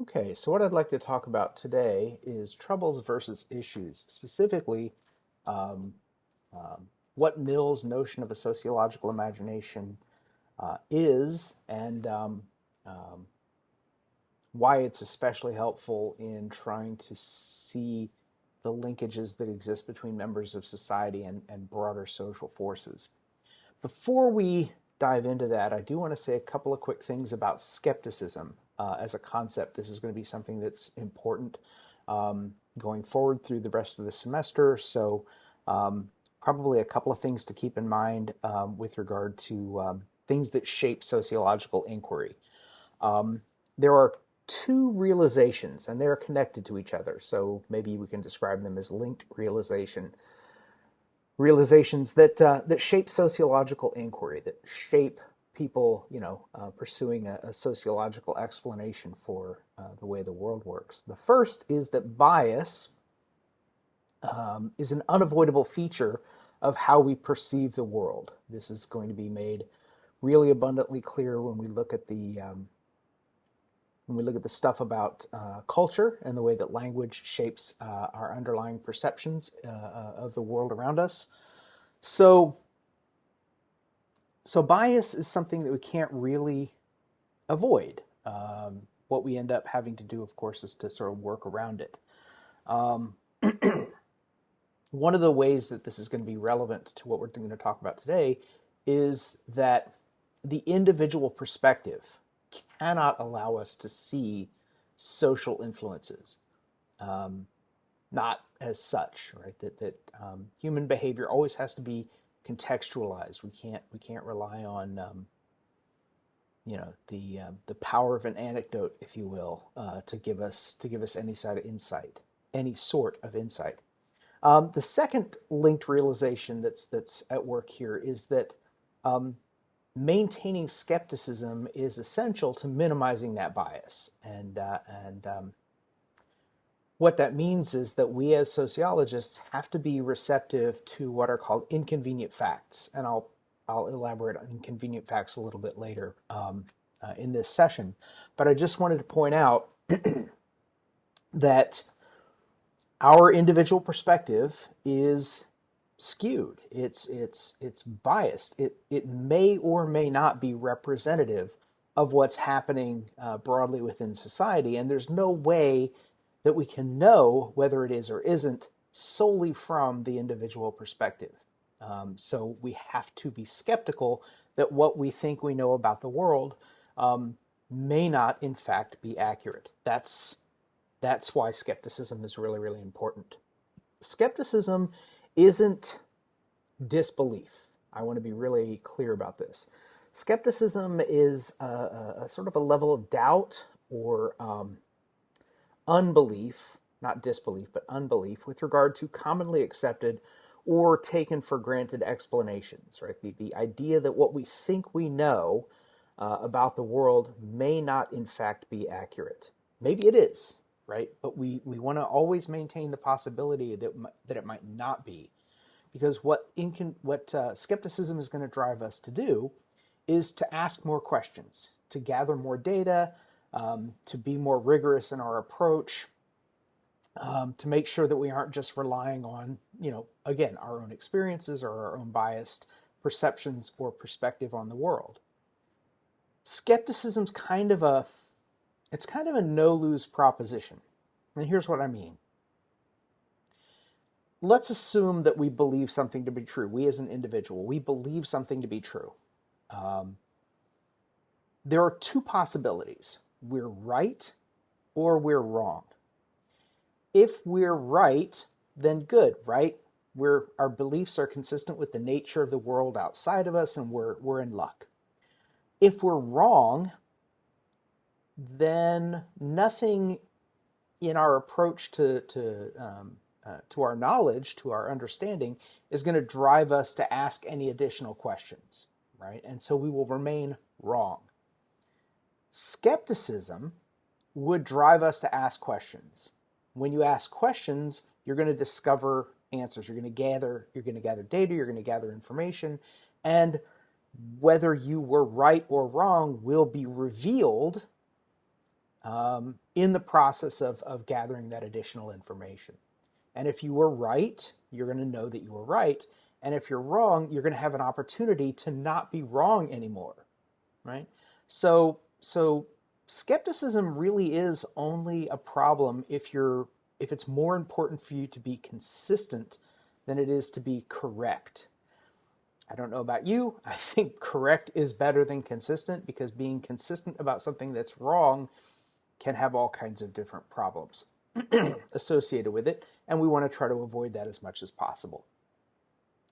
Okay, so what I'd like to talk about today is troubles versus issues, specifically um, what Mill's notion of a sociological imagination is, and um, why it's especially helpful in trying to see the linkages that exist between members of society and broader social forces. Before we dive into that, I do want to say a couple of quick things about skepticism as a concept. This is going to be something that's important going forward through the rest of the semester. So, probably a couple of things to keep in mind with regard to things that shape sociological inquiry. There are two realizations, and they're connected to each other. So maybe we can describe them as linked realizations that shape sociological inquiry, that shape people, pursuing a sociological explanation for the way the world works. The first is that bias is an unavoidable feature of how we perceive the world. This is going to be made really abundantly clear when we look at the stuff about culture and the way that language shapes our underlying perceptions of the world around us. So, so bias is something that we can't really avoid. What we end up having to do, of course, is to sort of work around it. Um, One of the ways that this is going to be relevant to what we're going to talk about today is that the individual perspective cannot allow us to see social influences, not as such, right? That human behavior always has to be contextualized. We can't rely on the power of an anecdote, if you will, to give us any sort of insight. The second linked realization that's at work here is that um, maintaining skepticism is essential to minimizing that bias. And what that means is that we as sociologists have to be receptive to what are called inconvenient facts. And I'll elaborate on inconvenient facts a little bit later in this session. But I just wanted to point out that our individual perspective is skewed. It's biased. It may or may not be representative of what's happening broadly within society, and there's no way that we can know whether it is or isn't solely from the individual perspective. So we have to be skeptical that what we think we know about the world may not, in fact, be accurate. That's why skepticism is really, really important. Skepticism isn't disbelief. I want to be really clear about this. Skepticism is a sort of a level of doubt or unbelief, not disbelief, but unbelief with regard to commonly accepted or taken for granted explanations, right? The idea that what we think we know about the world may not, in fact, be accurate. Maybe it is, right? But we want to always maintain the possibility that it might not be, because what skepticism is going to drive us to do is to ask more questions, to gather more data, to be more rigorous in our approach, to make sure that we aren't just relying on, again, our own experiences or our own biased perceptions or perspective on the world. Skepticism's it's kind of a no-lose proposition. And here's what I mean. Let's assume that we believe something to be true. We as an individual, we believe something to be true. Um, there are two possibilities. We're right or we're wrong. If we're right, then good, right? Our beliefs are consistent with the nature of the world outside of us, and we're in luck. If we're wrong, then nothing in our approach to our knowledge, to our understanding, is going to drive us to ask any additional questions, right? And so we will remain wrong. Skepticism would drive us to ask questions. When you ask questions, you're going to discover answers. You're going to gather data, you're going to gather information, and whether you were right or wrong will be revealed in the process of gathering that additional information. And if you were right, you're going to know that you were right. And if you're wrong, you're going to have an opportunity to not be wrong anymore, right? So skepticism really is only a problem if it's more important for you to be consistent than it is to be correct. I don't know about you. I think correct is better than consistent, because being consistent about something that's wrong can have all kinds of different problems associated with it, and we want to try to avoid that as much as possible.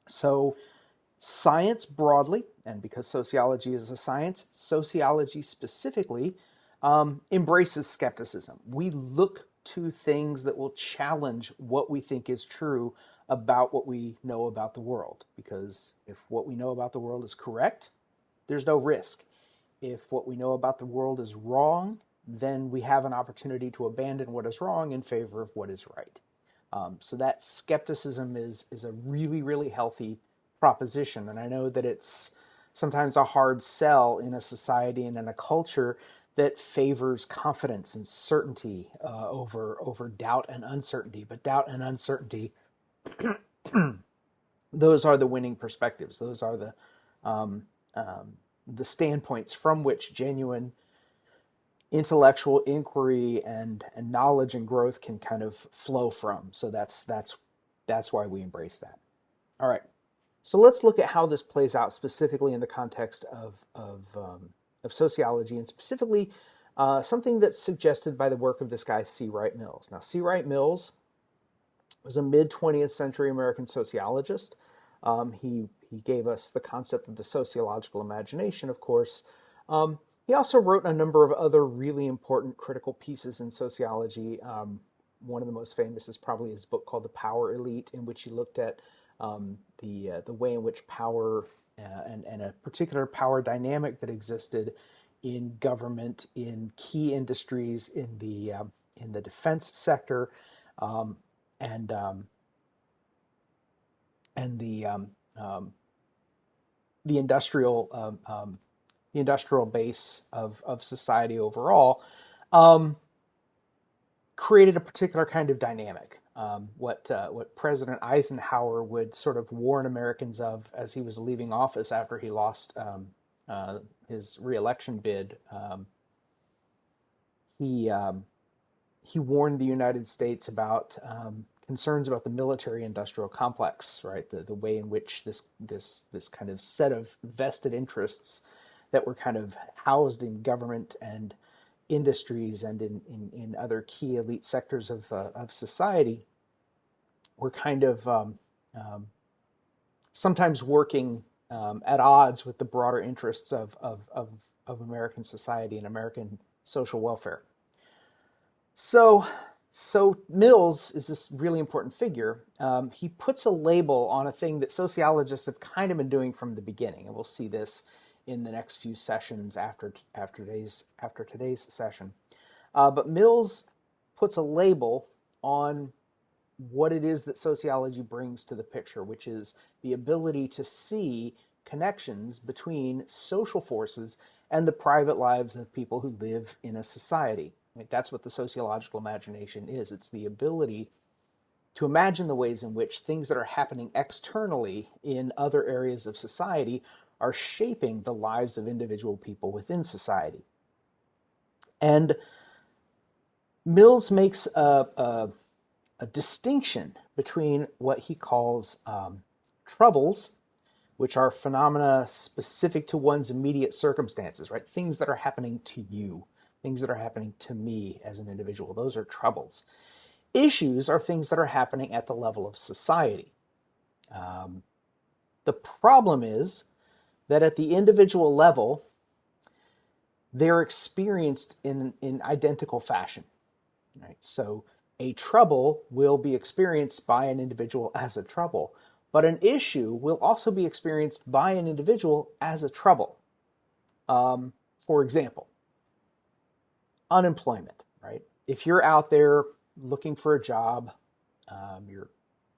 So science broadly, and because sociology is a science, sociology specifically embraces skepticism. We look to things that will challenge what we think is true about what we know about the world. Because if what we know about the world is correct, there's no risk. If what we know about the world is wrong, then we have an opportunity to abandon what is wrong in favor of what is right. So that skepticism is a really, really healthy proposition. And I know that it's sometimes a hard sell in a society and in a culture that favors confidence and certainty over doubt and uncertainty. But doubt and uncertainty, those are the winning perspectives. Those are the standpoints from which genuine intellectual inquiry and knowledge and growth can kind of flow from. So that's why we embrace that. All right. So let's look at how this plays out specifically in the context of sociology, and specifically something that's suggested by the work of this guy, C. Wright Mills. Now, C. Wright Mills was a mid-20th century American sociologist. He gave us the concept of the sociological imagination, of course. He also wrote a number of other really important critical pieces in sociology. One of the most famous is probably his book called The Power Elite, in which he looked at the way in which power and a particular power dynamic that existed in government, in key industries, in the defense sector, and the industrial base of society overall, created a particular kind of dynamic. What President Eisenhower would sort of warn Americans of as he was leaving office after he lost his reelection bid. He warned the United States about concerns about the military-industrial complex, right? The way in which this kind of set of vested interests that were kind of housed in government and industries and in other key elite sectors of society were kind of sometimes working at odds with the broader interests of American society and American social welfare. So Mills is this really important figure. He puts a label on a thing that sociologists have kind of been doing from the beginning, and we'll see this in the next few sessions after today's session. But Mills puts a label on what it is that sociology brings to the picture, which is the ability to see connections between social forces and the private lives of people who live in a society. Right? That's what the sociological imagination is. It's the ability to imagine the ways in which things that are happening externally in other areas of society are shaping the lives of individual people within society. And Mills makes a distinction between what he calls troubles, which are phenomena specific to one's immediate circumstances, right? Things that are happening to you, things that are happening to me as an individual. Those are troubles. Issues are things that are happening at the level of society. The problem is that at the individual level, they're experienced in identical fashion. Right? So a trouble will be experienced by an individual as a trouble, but an issue will also be experienced by an individual as a trouble. For example, unemployment, right? If you're out there looking for a job, you're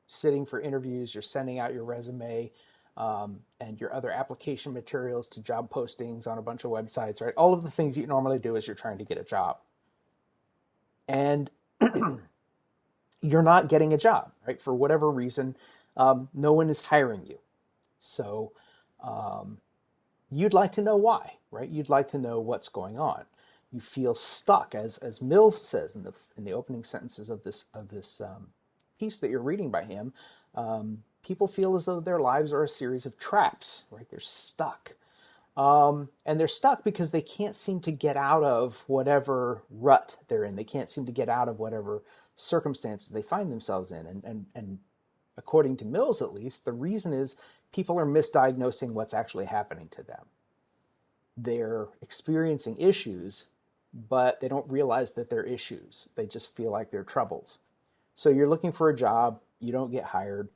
sitting for interviews, you're sending out your resume, and your other application materials to job postings on a bunch of websites, right? All of the things you normally do as you're trying to get a job. and you're not getting a job, right? For whatever reason, no one is hiring you. So um, you'd like to know why, right? You'd like to know what's going on. You feel stuck, as Mills says in the opening sentences of this piece that you're reading by him. People feel as though their lives are a series of traps, right? They're stuck. And they're stuck because they can't seem to get out of whatever rut they're in. They can't seem to get out of whatever circumstances they find themselves in. And according to Mills, at least, the reason is people are misdiagnosing what's actually happening to them. They're experiencing issues, but they don't realize that they're issues. They just feel like they're troubles. So you're looking for a job, you don't get hired.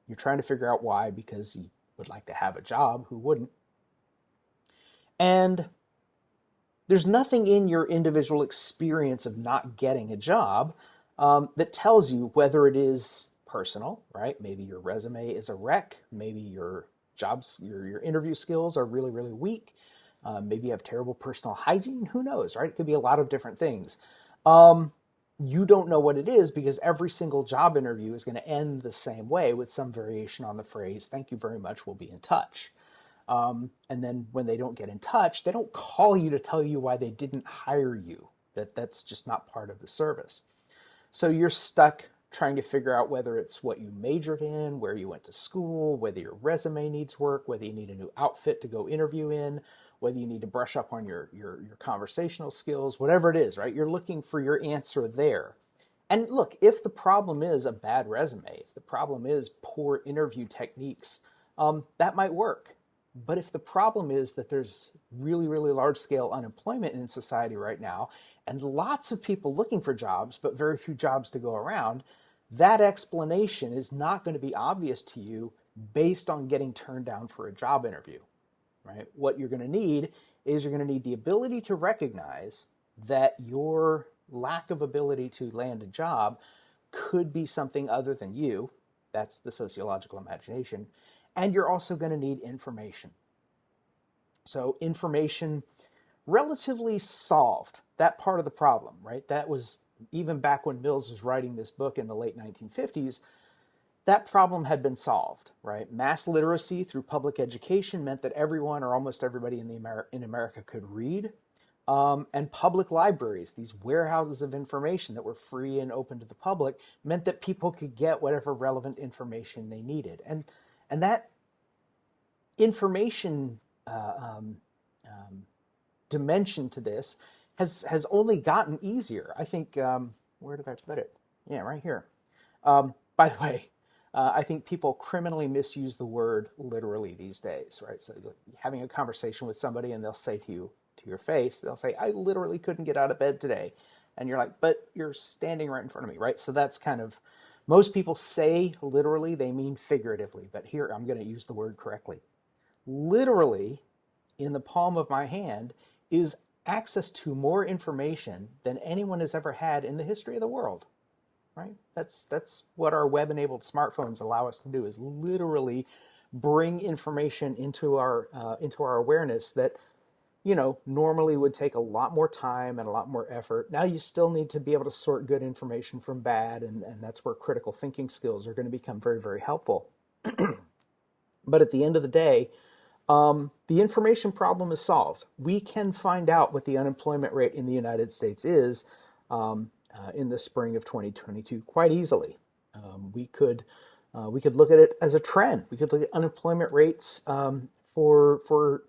You're trying to figure out why, because you would like to have a job. Who wouldn't? And there's nothing in your individual experience of not getting a job that tells you whether it is personal, right? Maybe your resume is a wreck. Maybe your your interview skills are really, really weak. Maybe you have terrible personal hygiene. Who knows, right? It could be a lot of different things. You don't know what it is because every single job interview is going to end the same way with some variation on the phrase, "Thank you very much, we'll be in touch." And then when they don't get in touch, they don't call you to tell you why they didn't hire you. That's just not part of the service. So you're stuck trying to figure out whether it's what you majored in, where you went to school, whether your resume needs work, whether you need a new outfit to go interview in, whether you need to brush up on your conversational skills, whatever it is, right? You're looking for your answer there. And look, if the problem is a bad resume, if the problem is poor interview techniques, that might work. But if the problem is that there's really, really large scale unemployment in society right now, and lots of people looking for jobs, but very few jobs to go around, that explanation is not going to be obvious to you based on getting turned down for a job interview, right? What you're going to need is you're going to need the ability to recognize that your lack of ability to land a job could be something other than you. That's the sociological imagination. And you're also going to need information. So information relatively solved that part of the problem, right? That was even back when Mills was writing this book in the late 1950s, that problem had been solved, right? Mass literacy through public education meant that everyone or almost everybody in America could read. And public libraries, these warehouses of information that were free and open to the public, meant that people could get whatever relevant information they needed. And that information dimension to this has only gotten easier. I think, where did I put it? Yeah, right here. By the way, I think people criminally misuse the word literally these days, right? So having a conversation with somebody and they'll say to you, to your face, they'll say, "I literally couldn't get out of bed today." And you're like, "But you're standing right in front of me," right? So that's kind of, most people say literally, they mean figuratively, but here I'm going to use the word correctly. Literally, in the palm of my hand, is access to more information than anyone has ever had in the history of the world, right? That's what our web-enabled smartphones allow us to do, is literally bring information into our awareness that, you know, normally would take a lot more time and a lot more effort. Now you still need to be able to sort good information from bad, and that's where critical thinking skills are going to become very, very helpful. But at the end of the day, the information problem is solved. We can find out what the unemployment rate in the United States is in the spring of 2022 quite easily. We could look at it as a trend. We could look at unemployment rates for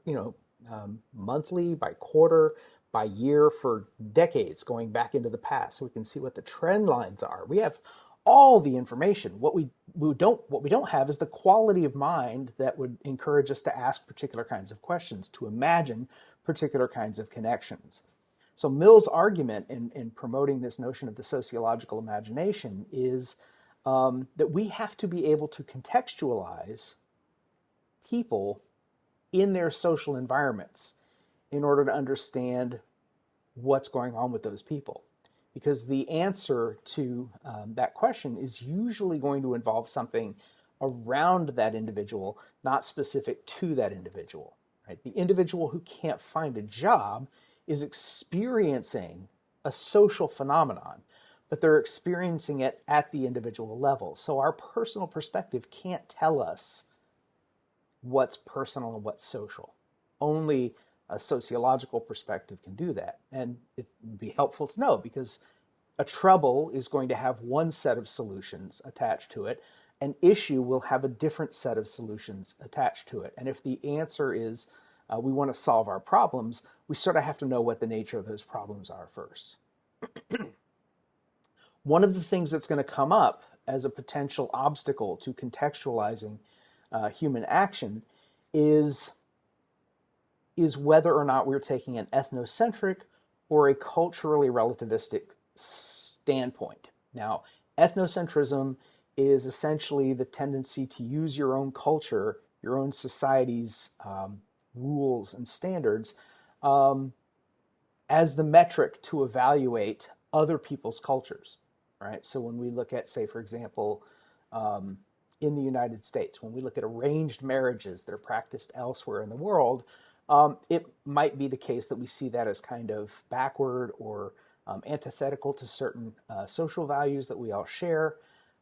monthly, by quarter, by year, for decades going back into the past, so we can see what the trend lines are. We have all the information. What we don't have is the quality of mind that would encourage us to ask particular kinds of questions, to imagine particular kinds of connections. So Mill's argument in promoting this notion of the sociological imagination is that we have to be able to contextualize people in their social environments in order to understand what's going on with those people. Because the answer to that question is usually going to involve something around that individual, not specific to that individual. Right? The individual who can't find a job is experiencing a social phenomenon, but they're experiencing it at the individual level. So our personal perspective can't tell us what's personal and what's social. Only a sociological perspective can do that. And it would be helpful to know, because a trouble is going to have one set of solutions attached to it. An issue will have a different set of solutions attached to it. And if the answer is we want to solve our problems, we sort of have to know what the nature of those problems are first. One of the things that's going to come up as a potential obstacle to contextualizing human action is whether or not we're taking an ethnocentric or a culturally relativistic standpoint. Now, ethnocentrism is essentially the tendency to use your own culture, your own society's rules and standards as the metric to evaluate other people's cultures, right? So when we look at, say, for example, in the United States, when we look at arranged marriages that are practiced elsewhere in the world, it might be the case that we see that as kind of backward or antithetical to certain social values that we all share.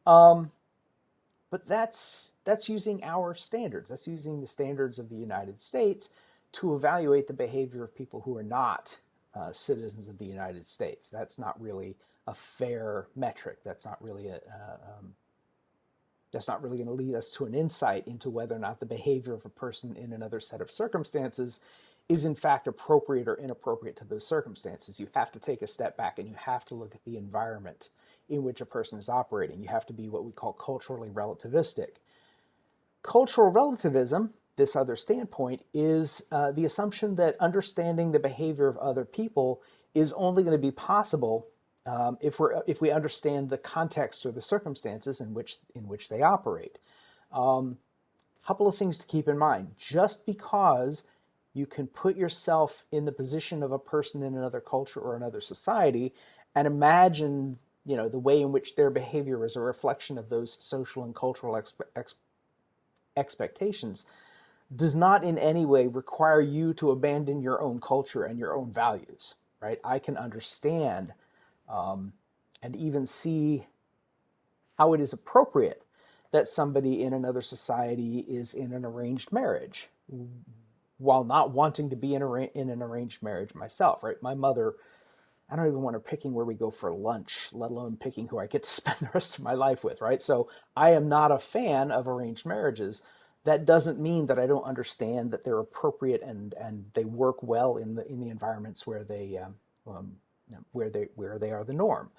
But that's using our standards. That's using the standards of the United States to evaluate the behavior of people who are not citizens of the United States. That's not really a fair metric. That's not really going to lead us to an insight into whether or not the behavior of a person in another set of circumstances is in fact appropriate or inappropriate to those circumstances. You have to take a step back and you have to look at the environment in which a person is operating. You have to be what we call culturally relativistic. Cultural relativism, this other standpoint, is the assumption that understanding the behavior of other people is only going to be possible if we understand the context or the circumstances in which they operate. Couple of things to keep in mind. Just because you can put yourself in the position of a person in another culture or another society and imagine, the way in which their behavior is a reflection of those social and cultural expectations, does not in any way require you to abandon your own culture and your own values, right? I can understand and even see how it is appropriate that somebody in another society is in an arranged marriage, while not wanting to be in an arranged marriage myself, right? My mother, I don't even want her picking where we go for lunch, let alone picking who I get to spend the rest of my life with, right? So I am not a fan of arranged marriages. That doesn't mean that I don't understand that they're appropriate and they work well in the environments where they are the norm.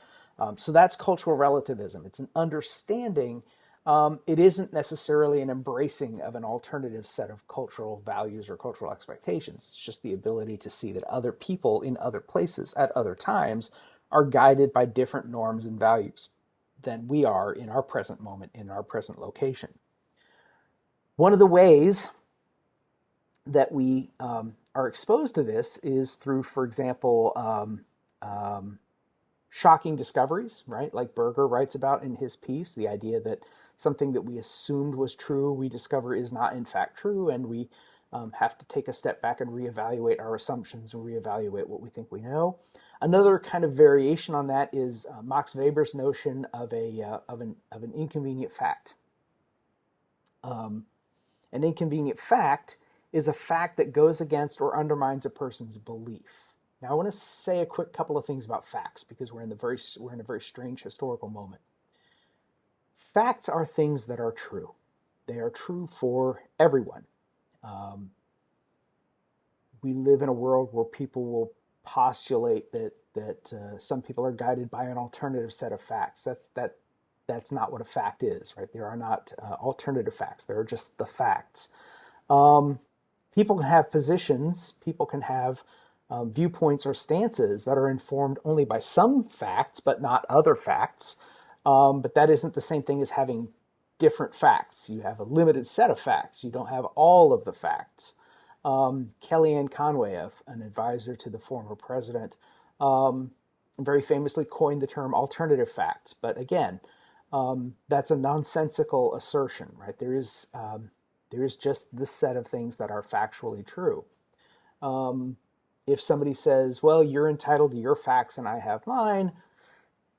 So that's cultural relativism. It's an understanding. It isn't necessarily an embracing of an alternative set of cultural values or cultural expectations. It's just the ability to see that other people in other places at other times are guided by different norms and values than we are in our present moment, in our present location. One of the ways that we are exposed to this is through, for example, shocking discoveries, right? Like Berger writes about in his piece, the idea that something that we assumed was true, we discover is not in fact true, and we have to take a step back and reevaluate our assumptions and reevaluate what we think we know. Another kind of variation on that is Max Weber's notion of an inconvenient fact. An inconvenient fact is a fact that goes against or undermines a person's belief. Now, I want to say a quick couple of things about facts because we're in a very strange historical moment. Facts are things that are true. They are true for everyone. We live in a world where people will postulate that some people are guided by an alternative set of facts. That's not what a fact is, right? There are not alternative facts. There are just the facts. People can have positions. People can have viewpoints or stances that are informed only by some facts, but not other facts. But that isn't the same thing as having different facts. You have a limited set of facts. You don't have all of the facts. Kellyanne Conway, an advisor to the former president, very famously coined the term alternative facts. But again, that's a nonsensical assertion, right? There is just this set of things that are factually true. If somebody says, well, you're entitled to your facts and I have mine,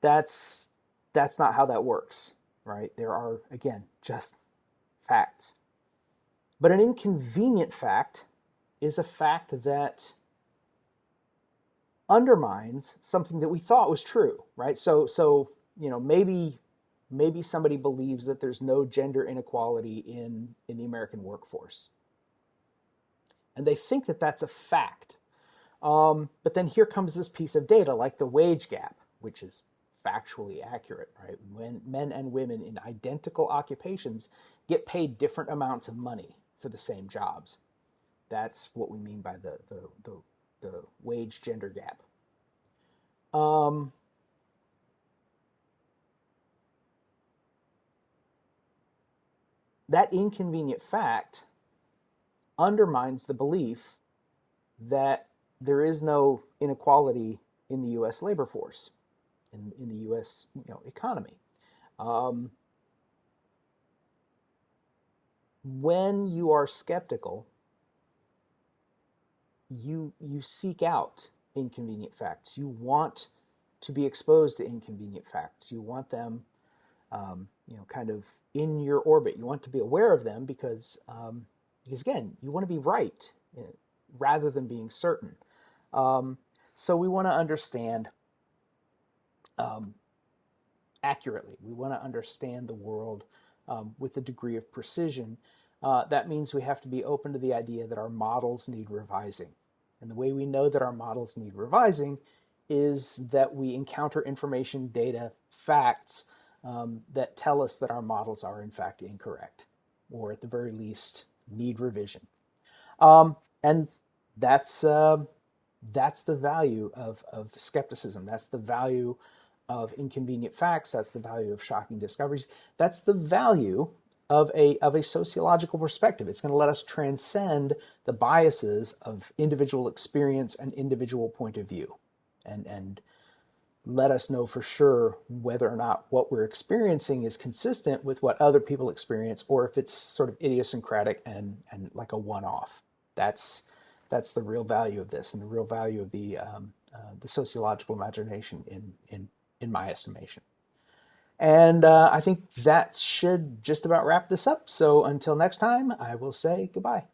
that's not how that works, right? There are, again, just facts. But an inconvenient fact is a fact that undermines something that we thought was true, right? So maybe somebody believes that there's no gender inequality in the American workforce, and they think that that's a fact. But then here comes this piece of data, like the wage gap, which is factually accurate, right? When men and women in identical occupations get paid different amounts of money for the same jobs. That's what we mean by the wage gender gap. That inconvenient fact undermines the belief that there is no inequality in the U.S. labor force, in the U.S. economy. When you are skeptical, you seek out inconvenient facts. You want to be exposed to inconvenient facts. You want them, kind of in your orbit. You want to be aware of them because again, you want to be right rather than being certain. So we want to understand accurately. We want to understand the world with a degree of precision. That means we have to be open to the idea that our models need revising. And the way we know that our models need revising is that we encounter information, data, facts that tell us that our models are in fact incorrect, or at the very least need revision. And that's the value of skepticism. That's the value of inconvenient facts. That's the value of shocking discoveries. That's the value of a sociological perspective. It's going to let us transcend the biases of individual experience and individual point of view, and let us know for sure whether or not what we're experiencing is consistent with what other people experience, or if it's sort of idiosyncratic and like a one-off. That's the real value of this, and the real value of the sociological imagination in my estimation. And I think that should just about wrap this up. So until next time, I will say goodbye.